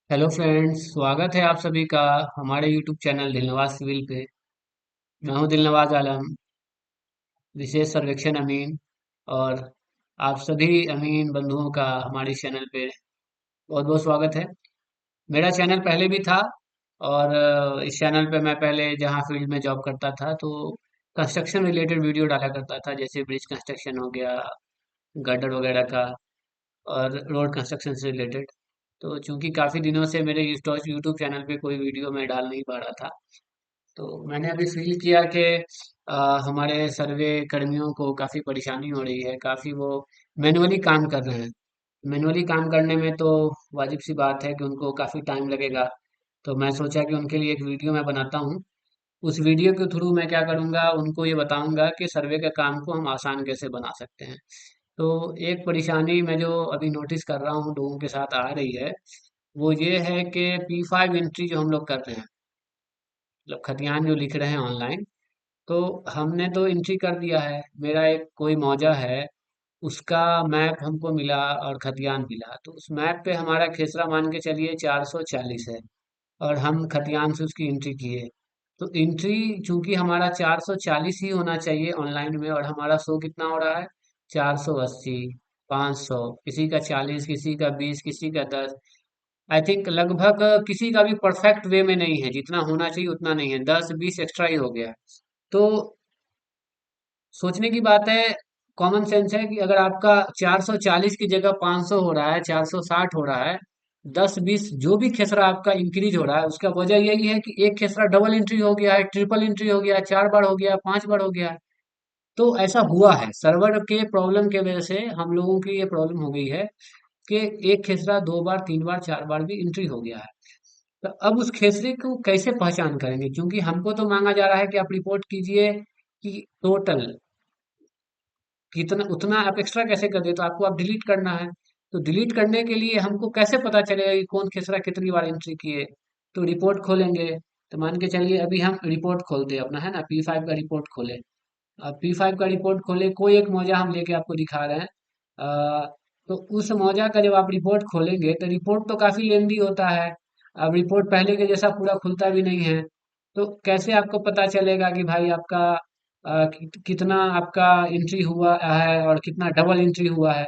Hello friends, स्वागत है आप सभी का हमारे यूट्यूब चैनल दिलनवाज सिविल पे। मैं हूं दिलनवाज आलम, विशेष सर्वेक्षण अमीन। और आप सभी अमीन बंधुओं का हमारे इस चैनल पे बहुत बहुत स्वागत है। मेरा चैनल पहले भी था। और इस चैनल पे मैं पहले जहाँ फील्ड में जॉब करता था तो कंस्ट्रक्शन रिलेटेड वीडियो डाला करता था, जैसे ब्रिज कंस्ट्रक्शन हो गया, गर्डर वगैरह का, और रोड कंस्ट्रक्शन से रिलेटेड। तो चूंकि काफ़ी दिनों से मेरे यूट्यूब चैनल पे कोई वीडियो मैं डाल नहीं पा रहा था, तो मैंने अभी फील किया कि हमारे सर्वे कर्मियों को काफ़ी परेशानी हो रही है, काफ़ी वो मैनुअली काम कर रहे हैं। मैनुअली काम करने में तो वाजिब सी बात है कि उनको काफ़ी टाइम लगेगा। तो मैं सोचा कि उनके लिए एक वीडियो मैं बनाता हूँ। उस वीडियो के थ्रू मैं क्या करूँगा, उनको ये बताऊँगा कि सर्वे के काम को हम आसान कैसे बना सकते हैं। तो एक परेशानी मैं जो अभी नोटिस कर रहा हूँ लोगों के साथ आ रही है, वो ये है कि P5 एंट्री जो हम लोग कर रहे हैं, मतलब खतियान जो लिख रहे हैं ऑनलाइन, तो हमने तो एंट्री कर दिया है। मेरा एक कोई मौजा है, उसका मैप हमको मिला और खतियान मिला, तो उस मैप पे हमारा खेसरा मान के चलिए 440 है, और हम खतियान से उसकी एंट्री किए। तो एंट्री चूंकि हमारा 440 ही होना चाहिए ऑनलाइन में, और हमारा शो कितना हो रहा है, 480, 500, किसी का 40, किसी का 20, किसी का 10। आई थिंक लगभग किसी का भी परफेक्ट वे में नहीं है, जितना होना चाहिए उतना नहीं है, 10-20 एक्स्ट्रा ही हो गया। तो सोचने की बात है, कॉमन सेंस है कि अगर आपका 440 की जगह 500 हो रहा है, 460 हो रहा है, 10-20 जो भी खेसरा आपका इंक्रीज हो रहा है, उसका वजह यही है कि एक खेसरा डबल एंट्री हो गया है, ट्रिपल एंट्री हो गया है, 4 बार हो गया है, 5 बार हो गया है। तो ऐसा हुआ है, सर्वर के प्रॉब्लम के वजह से हम लोगों की ये प्रॉब्लम हो गई है कि एक खेसरा 2 बार, 3 बार, 4 बार भी एंट्री हो गया है। तो अब उस खेसरे को कैसे पहचान करेंगे, क्योंकि हमको तो मांगा जा रहा है कि आप रिपोर्ट कीजिए कि टोटल कितना, उतना आप एक्स्ट्रा कैसे कर दे, तो आपको आप डिलीट करना है। तो डिलीट करने के लिए हमको कैसे पता चलेगा कि कौन खेसरा कितनी बार एंट्री किए। तो रिपोर्ट खोलेंगे। तो मान के चलिए अभी हम रिपोर्ट खोलते हैं अपना, है ना, P5 का रिपोर्ट खोले। अब P5 का रिपोर्ट खोले, कोई एक मौजा हम लेके आपको दिखा रहे हैं। तो उस मौजा का जब आप रिपोर्ट खोलेंगे तो रिपोर्ट तो काफी लेंदी होता है। अब रिपोर्ट पहले के जैसा पूरा खुलता भी नहीं है। तो कैसे आपको पता चलेगा कि भाई आपका कितना आपका एंट्री हुआ है और कितना डबल एंट्री हुआ है।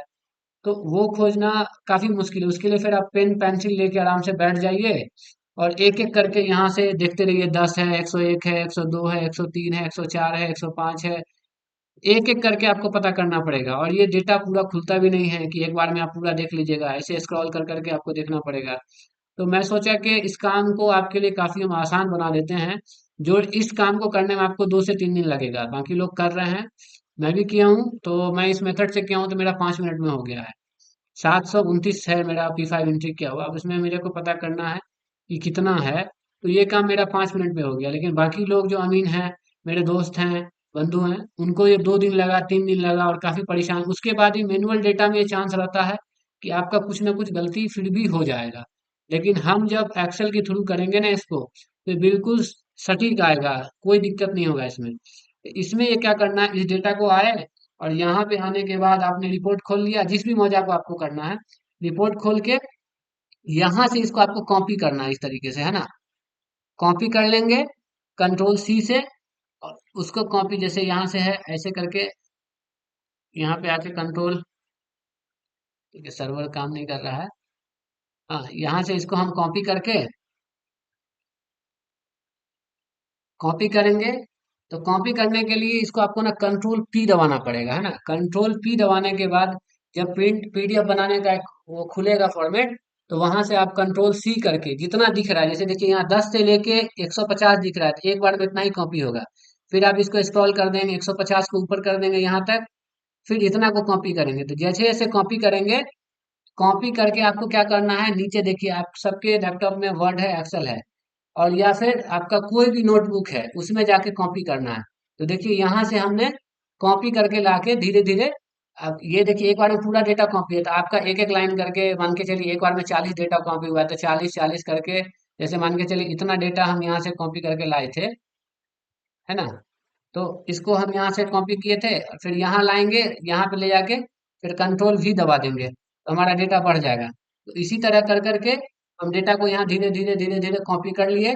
तो वो खोजना काफी मुश्किल है। उसके लिए फिर आप पेन पेंसिल लेके आराम से बैठ जाइए, और एक एक करके यहाँ से देखते रहिए, 10 है, 101 है, 102 है, 103 है, 104 है, 105 है। एक एक करके आपको पता करना पड़ेगा, और ये डेटा पूरा खुलता भी नहीं है कि एक बार में आप पूरा देख लीजिएगा, ऐसे स्क्रॉल कर करके आपको देखना पड़ेगा। तो मैं सोचा कि इस काम को आपके लिए काफी हम आसान बना देते हैं। जो इस काम को करने में आपको 2 से 3 दिन लगेगा, बाकी लोग कर रहे हैं, मैं भी किया हूँ, तो मैं इस मेथड से किया हूँ तो मेरा 5 मिनट में हो गया है। 729 है मेरा P5 एंट्री किया हुआ। अब इसमें मेरे को पता करना है कि कितना है, तो ये काम मेरा 5 मिनट में हो गया। लेकिन बाकी लोग जो अमीन हैं, मेरे दोस्त हैं, बंधु हैं, उनको ये 2 दिन लगा, 3 दिन लगा, और काफी परेशान। उसके बाद ही मैनुअल डेटा में ये चांस रहता है कि आपका कुछ ना कुछ गलती फिर भी हो जाएगा। लेकिन हम जब एक्सेल के थ्रू करेंगे ना इसको, तो बिल्कुल सटीक आएगा, कोई दिक्कत नहीं होगा इसमें। इसमें ये क्या करना है, इस डेटा को आए, और यहाँ पे आने के बाद आपने रिपोर्ट खोल लिया, जिस भी मौजा को आपको करना है, रिपोर्ट खोल के यहाँ से इसको आपको कॉपी करना है इस तरीके से, है ना। कॉपी कर लेंगे कंट्रोल C से, और उसको कॉपी जैसे यहाँ से है ऐसे करके, यहाँ पे आके कंट्रोल, ठीक है, सर्वर काम नहीं कर रहा है। हाँ, यहाँ से इसको हम कॉपी करके, कॉपी करेंगे। तो कॉपी करने के लिए इसको आपको ना कंट्रोल P दबाना पड़ेगा, है ना। कंट्रोल P दबाने के बाद जब प्रिंट PDF बनाने का एक वो खुलेगा फॉर्मेट, तो वहां से आप कंट्रोल C करके जितना दिख रहा है, जैसे देखिए यहाँ 10 से लेके 150 दिख रहा है, तो एक बार में इतना ही कॉपी होगा। फिर आप इसको स्क्रॉल कर देंगे, 150 को ऊपर कर देंगे यहाँ तक, फिर इतना को कॉपी करेंगे। तो जैसे जैसे कॉपी करेंगे, कॉपी करके आपको क्या करना है, नीचे देखिए आप सबके लैपटॉप में वर्ड है, एक्सेल है, और या फिर आपका कोई भी नोटबुक है उसमें जाके कॉपी करना है। तो देखिए यहाँ से हमने कॉपी करके लाके धीरे धीरे, अब ये देखिए एक बार में पूरा डेटा कॉपी है, तो आपका एक एक लाइन करके मान के चलिए एक बार में 40 डेटा कॉपी हुआ है, तो 40 40 करके, जैसे मान के चलिए इतना डेटा हम यहाँ से कॉपी करके लाए थे, है ना। तो इसको हम यहाँ से कॉपी किए थे, फिर यहाँ लाएंगे, यहाँ पे ले जाके फिर कंट्रोल V दबा देंगे, तो हमारा डेटा बढ़ जाएगा। तो इसी तरह कर करके हम डेटा को यहाँ धीरे धीरे धीरे धीरे कॉपी कर लिए।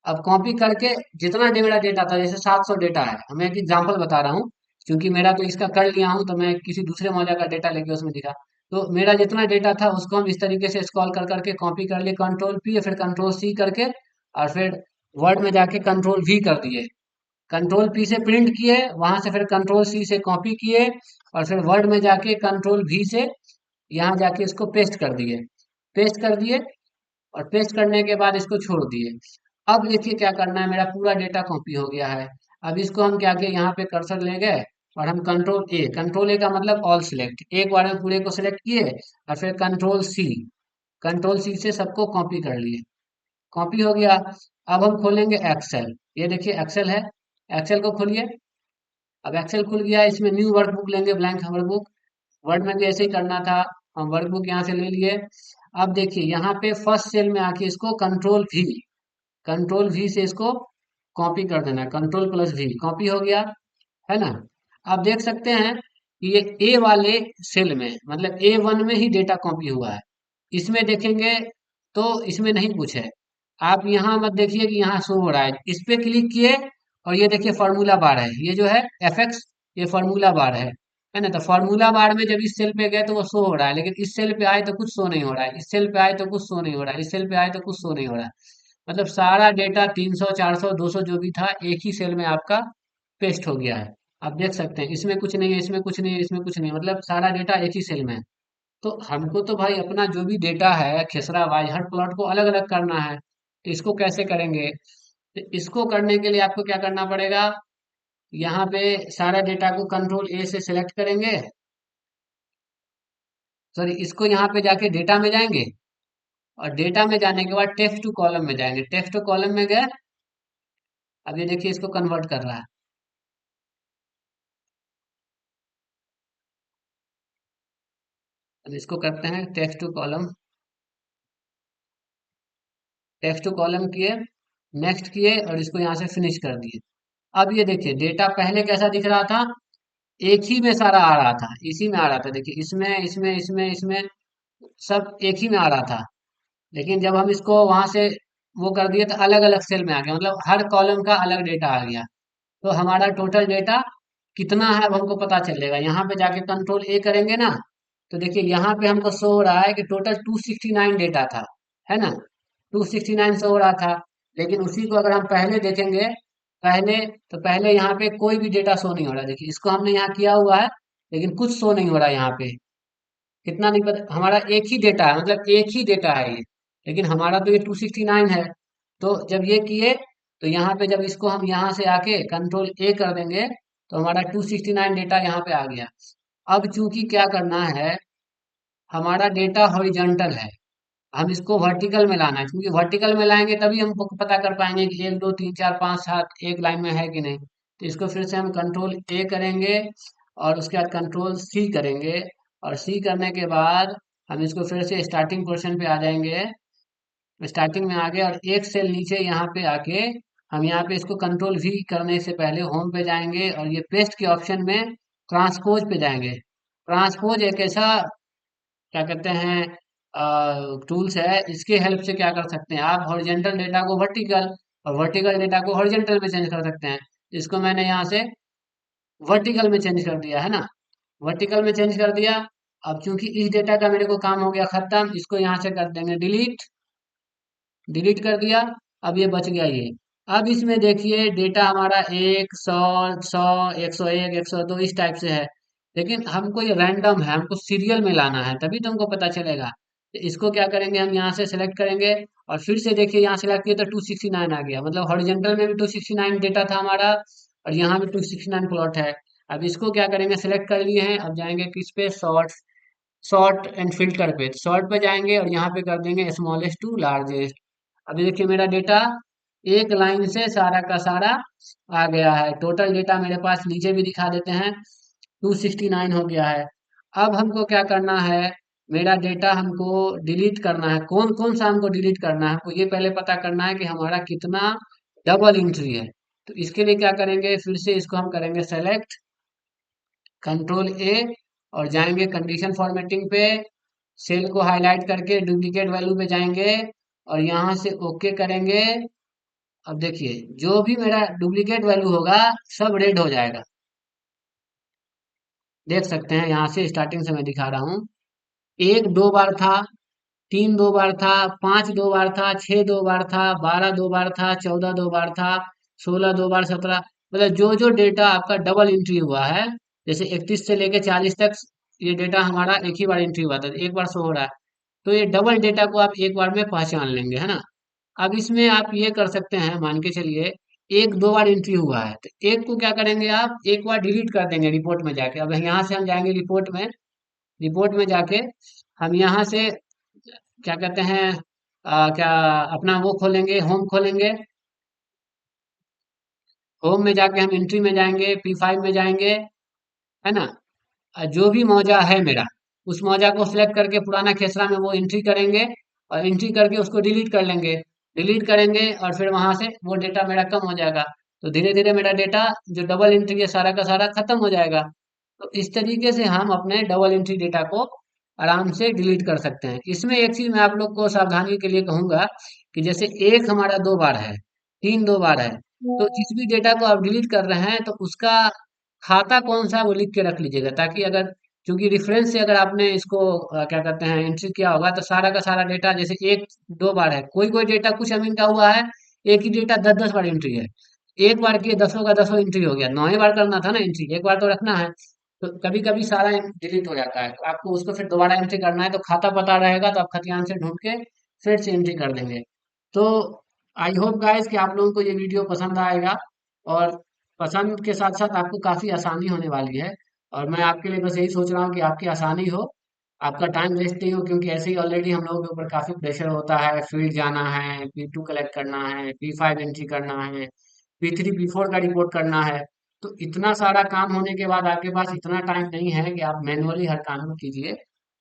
अब कॉपी करके जितना मेरा डेटा था, जैसे 700 डेटा है, मैं एक एग्जांपल बता रहा हूँ, क्योंकि मेरा तो इसका कर लिया हूँ, तो मैं किसी दूसरे मॉडल का डेटा लेके उसमें दिखा। तो मेरा जितना डेटा था उसको हम इस तरीके से स्क्रॉल कर करके कॉपी कर लिए, कंट्रोल पी फिर कंट्रोल सी करके, और फिर वर्ड में जाके कंट्रोल वी कर दिए। कंट्रोल पी से प्रिंट किए, वहां से फिर कंट्रोल सी से कॉपी किए, और फिर वर्ड में जाके कंट्रोल वी से यहाँ जाके इसको पेस्ट कर दिए। पेस्ट कर दिए, और पेस्ट करने के बाद इसको छोड़ दिए। अब देखिए क्या करना है, मेरा पूरा डेटा कॉपी हो गया है। अब इसको हम क्या किए, यहाँ पे कर्सर ले गए, और हम कंट्रोल ए का मतलब ऑल सिलेक्ट, एक बार में पूरे को सिलेक्ट किए, और फिर कंट्रोल सी से सबको कॉपी कर लिए। कॉपी हो गया। अब हम खोलेंगे एक्सेल, ये देखिए एक्सेल है, एक्सेल को खोलिए। अब एक्सेल खुल गया, इसमें न्यू वर्कबुक लेंगे, ब्लैंक वर्कबुक। वर्ड में भी ऐसे ही करना था, हम वर्कबुक यहाँ से ले लिए। अब देखिए यहाँ पे फर्स्ट सेल में आके इसको कंट्रोल वी से इसको कॉपी कर देना है, कंट्रोल प्लस वी, कॉपी हो गया, है ना। आप देख सकते हैं कि ये ए वाले सेल में, मतलब A1 में ही डेटा कॉपी हुआ है। इसमें देखेंगे तो इसमें नहीं कुछ है। आप यहाँ मत देखिए कि यहाँ शो हो रहा है, इस पे क्लिक किए, और ये देखिए फार्मूला बार है, ये जो है FX, ये फार्मूला बार है ना। तो फार्मूला बार में जब इस सेल पे गए तो वो शो हो रहा है, लेकिन इस सेल पे आए तो कुछ शो नहीं हो रहा है, इस सेल पे आए तो कुछ शो नहीं हो रहा है, इस सेल पे आए तो कुछ शो नहीं हो रहा है। मतलब सारा डेटा 300 400 200 जो भी था एक ही सेल में आपका पेस्ट हो गया है। आप देख सकते हैं इसमें कुछ नहीं है, इसमें कुछ नहीं है, इसमें कुछ नहीं है, मतलब सारा डेटा एक ही सेल में है। तो हमको तो भाई अपना जो भी डेटा है खेसरा वाइज हर प्लॉट को अलग अलग करना है, तो इसको कैसे करेंगे। तो इसको करने के लिए आपको क्या करना पड़ेगा, यहाँ पे सारा डेटा को कंट्रोल ए से सिलेक्ट करेंगे, सॉरी इसको यहाँ पे जाके डेटा में जाएंगे, और डेटा में जाने के बाद टेक्स्ट टू कॉलम में जाएंगे, टेक्स्ट टू कॉलम में गए। अब ये देखिए इसको कन्वर्ट कर रहा है। अब इसको करते हैं text to column, text to column किए, नेक्स्ट किए, और इसको यहाँ से फिनिश कर दिए। अब ये देखिए डेटा पहले कैसा दिख रहा था, एक ही में सारा आ रहा था, इसी में आ रहा था, देखिए इसमें इसमें इसमें इसमें सब एक ही में आ रहा था। लेकिन जब हम इसको वहां से वो कर दिए तो अलग अलग सेल में आ गया, मतलब हर कॉलम का अलग डेटा आ गया। तो हमारा टोटल डेटा कितना है अब हमको पता चलेगा, यहाँ पे जाके कंट्रोल ए करेंगे ना, तो देखिए यहाँ पे हमको शो हो रहा है कि टोटल 269 डेटा था, है ना। 269 शो हो रहा था। लेकिन उसी को अगर हम पहले देखेंगे, पहले, तो पहले यहाँ पे कोई भी डेटा शो नहीं हो रहा, देखिए इसको हमने यहाँ किया हुआ है, लेकिन कुछ शो नहीं हो रहा यहाँ पे। कितना नहीं पता, हमारा एक ही डेटा है, मतलब एक ही डेटा है ये, लेकिन हमारा तो ये 269 है। तो जब ये किए, तो यहाँ पे जब इसको हम यहाँ से आके कंट्रोल ए कर देंगे, तो हमारा 269 डेटा यहाँ पे आ गया। अब चूंकि क्या करना है, हमारा डेटा हॉरिजॉन्टल है, हम इसको वर्टिकल में लाना है, क्योंकि वर्टिकल में लाएंगे तभी हम पता कर पाएंगे कि 1 2 3 4 5 7 एक लाइन में है कि नहीं। तो इसको फिर से हम कंट्रोल ए करेंगे, और उसके बाद कंट्रोल सी करेंगे, और सी करने के बाद हम इसको फिर से स्टार्टिंग पोर्शन पे आ जाएंगे, स्टार्टिंग में आ गए, और एक सेल नीचे यहाँ पे आके हम यहाँ पे इसको कंट्रोल वी करने से पहले होम पे जाएंगे, और ये पेस्ट के ऑप्शन में ट्रांसपोज पे जाएंगे। ट्रांसपोज एक ऐसा क्या कहते हैं टूल्स है, इसके हेल्प से क्या कर सकते हैं आप, हॉरिजॉन्टल डेटा को वर्टिकल, और वर्टिकल डेटा को हॉरिजॉन्टल में चेंज कर सकते हैं। इसको मैंने यहाँ से वर्टिकल में चेंज कर दिया, है ना, वर्टिकल में चेंज कर दिया। अब चूंकि इस डेटा का मेरे को काम हो गया खत्म, इसको यहाँ से कर देंगे डिलीट, डिलीट कर दिया। अब ये बच गया ये। अब इसमें देखिए डेटा हमारा 100 100 101 102 इस टाइप से है, लेकिन हमको ये रैंडम है, हमको सीरियल में लाना है, तभी तो हमको पता चलेगा। तो इसको क्या करेंगे, हम यहाँ से सेलेक्ट करेंगे, और फिर से देखिए यहाँ सेलेक्ट किया तो 269 आ गया, मतलब हॉरिजॉन्टल में भी 269 डेटा था हमारा, और यहाँ भी 269 प्लॉट है। अब इसको क्या करेंगे, सेलेक्ट कर लिए हैं, अब जाएंगे किस पे, सॉर्ट एंड फिल्टर पे, सॉर्ट पे जाएंगे, और यहाँ पे कर देंगे स्मॉलेस्ट टू लार्जेस्ट। अभी देखिए मेरा डेटा एक लाइन से सारा का सारा आ गया है, टोटल डेटा मेरे पास नीचे भी दिखा देते हैं, 269 हो गया है। अब हमको क्या करना है, मेरा डेटा हमको डिलीट करना है, कौन कौन सा हमको डिलीट करना है, हमको ये पहले पता करना है कि हमारा कितना डबल एंट्री है। तो इसके लिए क्या करेंगे, फिर से इसको हम करेंगे सेलेक्ट, कंट्रोल ए, और जाएंगे कंडीशन फॉर्मेटिंग पे, सेल को हाईलाइट करके डुप्लीकेट वैल्यू पे जाएंगे और यहाँ से ओके करेंगे। अब देखिए जो भी मेरा डुप्लीकेट वैल्यू होगा सब रेड हो जाएगा। देख सकते हैं यहाँ से स्टार्टिंग से मैं दिखा रहा हूँ। एक दो बार था, तीन दो बार था, पांच दो बार था, छह दो बार था, 12 दो बार था, 14 दो बार था, 16 दो बार, 17, मतलब जो जो डेटा आपका डबल एंट्री हुआ है, जैसे 31 से लेके 40 तक ये डेटा हमारा एक ही बार एंट्री हुआ था, एक बार शो हो रहा है। तो ये डबल डेटा को आप एक बार में पहचान लेंगे, है ना। अब इसमें आप ये कर सकते हैं, मान के चलिए एक दो बार एंट्री हुआ है तो एक को क्या करेंगे, आप एक बार डिलीट कर देंगे रिपोर्ट में जाके। अब यहाँ से हम जाएंगे रिपोर्ट में, रिपोर्ट में जाके हम यहाँ से क्या कहते हैं, क्या अपना वो खोलेंगे, होम खोलेंगे। होम में जाके हम एंट्री में जाएंगे, P5 में जाएंगे, है ना। जो भी मौजा है मेरा, उस मौजा को सिलेक्ट करके पुराना खेसरा में वो एंट्री करेंगे और एंट्री करके उसको डिलीट कर लेंगे। डिलीट करेंगे और फिर वहां से वो डेटा मेरा कम हो जाएगा। तो धीरे धीरे मेरा डेटा जो डबल एंट्री है सारा का सारा खत्म हो जाएगा। तो इस तरीके से हम अपने डबल एंट्री डेटा को आराम से डिलीट कर सकते हैं। इसमें एक चीज मैं आप लोग को सावधानी के लिए कहूंगा कि जैसे एक हमारा दो बार है, तीन दो बार है, तो जिस भी डेटा को आप डिलीट कर रहे हैं तो उसका खाता कौन सा है वो लिख के रख लीजिएगा, ताकि अगर, क्योंकि रेफरेंस से अगर आपने इसको क्या कहते हैं एंट्री किया होगा तो सारा का सारा डेटा, जैसे एक दो बार है, कोई कोई डेटा कुछ अमीन का हुआ है, एक ही डेटा 10-10 बार एंट्री है, एक बार किए दसों का दसों एंट्री हो गया, 9 ही बार करना था ना एंट्री, एक बार तो रखना है। तो कभी कभी सारा डिलीट हो जाता है, तो आपको उसको फिर दोबारा एंट्री करना है, तो खाता पता रहेगा तो आप खतियान से ढूंढ के फिर से एंट्री कर देंगे। तो आई होप गाइस कि आप लोगों को ये वीडियो पसंद आएगा, और पसंद के साथ साथ आपको काफी आसानी होने वाली है। और मैं आपके लिए बस यही सोच रहा हूँ कि आपकी आसानी हो, आपका टाइम वेस्ट नहीं हो, क्योंकि ऐसे ही ऑलरेडी हम लोगों के ऊपर काफी प्रेशर होता है, फील्ड जाना है, P2 कलेक्ट करना है, P5 एंट्री करना है, P3 P4 का रिपोर्ट करना है। तो इतना सारा काम होने के बाद आपके पास इतना टाइम नहीं है कि आप मैनुअली हर काम को कीजिए।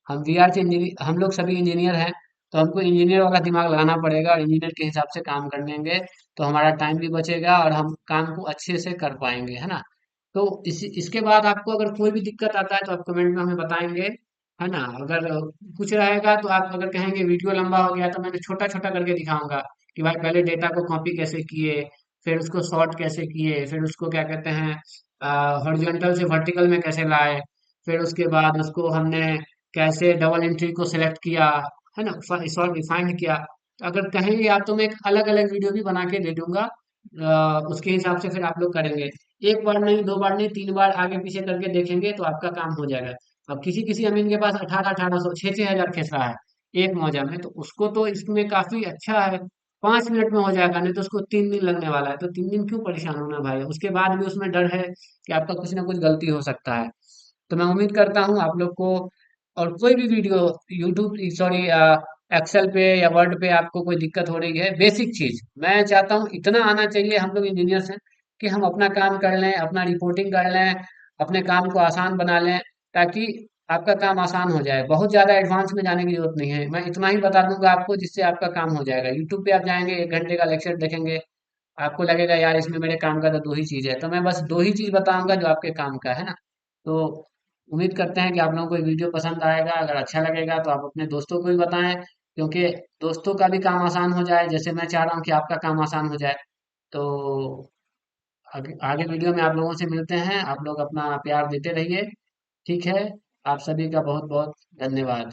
हम वीआर से इंजीनियर, हम लोग सभी इंजीनियर हैं, तो हमको इंजीनियर वाला दिमाग लगाना पड़ेगा और इंजीनियर के हिसाब से काम कर लेंगे। तो हमारा टाइम भी बचेगा और हम काम को अच्छे से कर पाएंगे, है ना। तो इसके बाद आपको अगर कोई भी दिक्कत आता है तो आप कमेंट में हमें बताएंगे, है ना। अगर कुछ रहेगा तो आप अगर कहेंगे वीडियो लंबा हो गया, तो मैंने छोटा छोटा करके दिखाऊंगा कि भाई पहले डेटा को कॉपी कैसे किए, फिर उसको सॉर्ट कैसे किए, फिर उसको क्या कहते हैं हॉरिजॉन्टल से वर्टिकल में कैसे लाए, फिर उसके बाद उसको हमने कैसे डबल एंट्री को सिलेक्ट किया, है ना, सॉरी फाइंड किया। तो अगर कहेंगे आप तो मैं एक अलग अलग वीडियो भी बना के दे दूंगा, उसके हिसाब से फिर आप लोग करेंगे। एक बार नहीं, दो बार नहीं, तीन बार आगे पीछे करके देखेंगे तो आपका काम हो जाएगा। अब किसी किसी अमीन के पास 1800 छह हजार खेसरा है एक मौजा में, तो उसको तो इसमें काफी अच्छा है, 5 मिनट में हो जाएगा, नहीं तो उसको 3 दिन लगने वाला है। तो 3 दिन क्यों परेशान होना भाई, उसके बाद भी उसमें डर है कि आपका कुछ ना कुछ गलती हो सकता है। तो मैं उम्मीद करता हूँ आप लोग को, और कोई भी वीडियो यूट्यूब सॉरी एक्सेल पे या वर्ड पे आपको कोई दिक्कत हो रही है, बेसिक चीज मैं चाहता हूँ इतना आना चाहिए हम लोग इंजीनियर्स हैं कि हम अपना काम कर लें, अपना रिपोर्टिंग कर लें, अपने काम को आसान बना लें, ताकि आपका काम आसान हो जाए। बहुत ज्यादा एडवांस में जाने की जरूरत नहीं है, मैं इतना ही बता दूंगा आपको जिससे आपका काम हो जाएगा। यूट्यूब पे आप जाएंगे, 1 घंटे का लेक्चर देखेंगे, आपको लगेगा यार इसमें मेरे काम का तो दो ही चीज है, तो मैं बस दो ही चीज बताऊंगा जो आपके काम का है ना। तो उम्मीद करते हैं कि आप लोगों को ये वीडियो पसंद आएगा, अगर अच्छा लगेगा तो आप अपने दोस्तों को भी बताएं, क्योंकि दोस्तों का भी काम आसान हो जाए, जैसे मैं चाह रहा हूँ कि आपका काम आसान हो जाए। तो आगे आगे वीडियो में आप लोगों से मिलते हैं, आप लोग अपना प्यार देते रहिए। ठीक है, आप सभी का बहुत बहुत धन्यवाद।